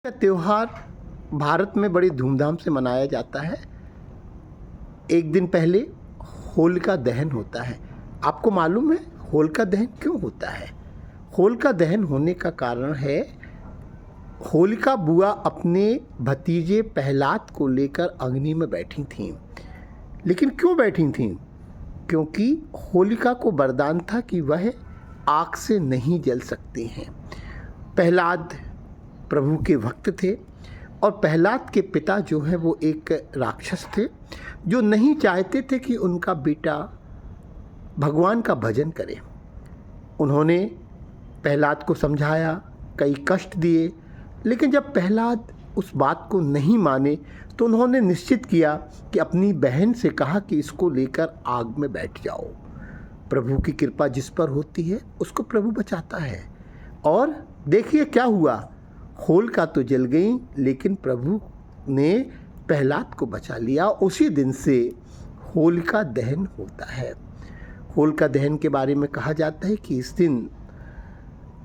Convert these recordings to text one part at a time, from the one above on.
का त्योहार भारत में बड़ी धूमधाम से मनाया जाता है। एक दिन पहले होलिका दहन होता है। आपको मालूम है होलिका दहन क्यों होता है? होलिका दहन होने का कारण है होलिका बुआ अपने भतीजे प्रहलाद को लेकर अग्नि में बैठी थीं। लेकिन क्यों बैठी थीं? क्योंकि होलिका को वरदान था कि वह आग से नहीं जल सकती हैं। प्रहलाद प्रभु के भक्त थे और प्रहलाद के पिता जो है वो एक राक्षस थे जो नहीं चाहते थे कि उनका बेटा भगवान का भजन करे। उन्होंने प्रहलाद को समझाया, कई कष्ट दिए, लेकिन जब प्रहलाद उस बात को नहीं माने तो उन्होंने निश्चित किया कि अपनी बहन से कहा कि इसको लेकर आग में बैठ जाओ। प्रभु की कृपा जिस पर होती है उसको प्रभु बचाता है। और देखिए क्या हुआ, होलिका तो जल गई लेकिन प्रभु ने प्रहलाद को बचा लिया। उसी दिन से होलिका दहन होता है। होलिका दहन के बारे में कहा जाता है कि इस दिन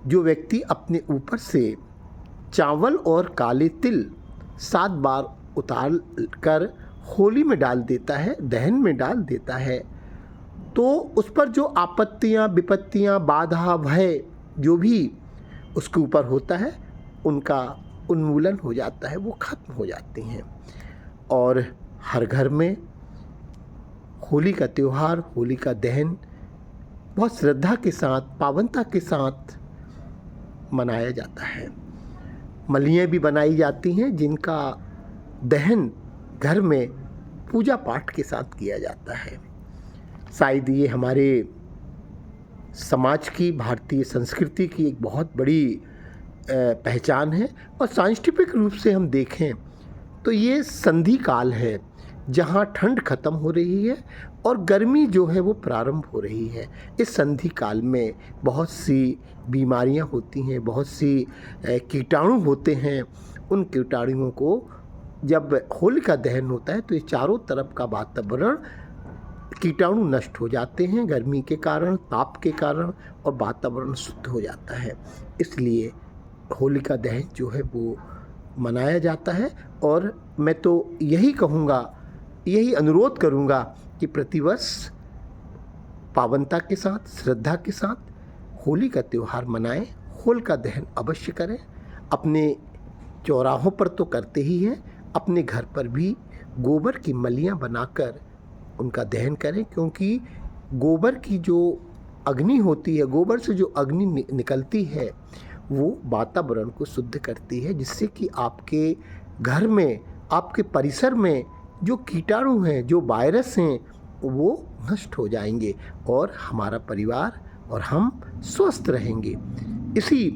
जो व्यक्ति अपने ऊपर से चावल और काले तिल 7 बार उतार कर होली में डाल देता है, दहन में डाल देता है, तो उस पर जो आपत्तियाँ, विपत्तियाँ, बाधा, भय जो भी उसके ऊपर होता है उनका उन्मूलन हो जाता है, वो खत्म हो जाती हैं। और हर घर में होली का त्यौहार, होली का दहन बहुत श्रद्धा के साथ, पावनता के साथ मनाया जाता है। मलियाँ भी बनाई जाती हैं जिनका दहन घर में पूजा पाठ के साथ किया जाता है। शायद ये हमारे समाज की, भारतीय संस्कृति की एक बहुत बड़ी पहचान है। और साइंटिफिक रूप से हम देखें तो ये संधि काल है जहाँ ठंड खत्म हो रही है और गर्मी जो है वो प्रारंभ हो रही है। इस संधि काल में बहुत सी बीमारियां होती हैं, बहुत सी कीटाणु होते हैं। उन कीटाणुओं को जब होलिका दहन होता है तो ये चारों तरफ का वातावरण, कीटाणु नष्ट हो जाते हैं गर्मी के कारण, ताप के कारण, और वातावरण शुद्ध हो जाता है। इसलिए होलिका दहन जो है वो मनाया जाता है। और मैं तो यही कहूँगा, यही अनुरोध करूँगा कि प्रतिवर्ष पावनता के साथ, श्रद्धा के साथ होली का त्यौहार मनाएं, होलिका दहन अवश्य करें। अपने चौराहों पर तो करते ही हैं, अपने घर पर भी गोबर की मलियाँ बनाकर उनका दहन करें, क्योंकि गोबर की जो अग्नि होती है, गोबर से जो अग्नि निकलती है वो वातावरण को शुद्ध करती है, जिससे कि आपके घर में, आपके परिसर में जो कीटाणु हैं, जो वायरस हैं, वो नष्ट हो जाएंगे और हमारा परिवार और हम स्वस्थ रहेंगे। इसी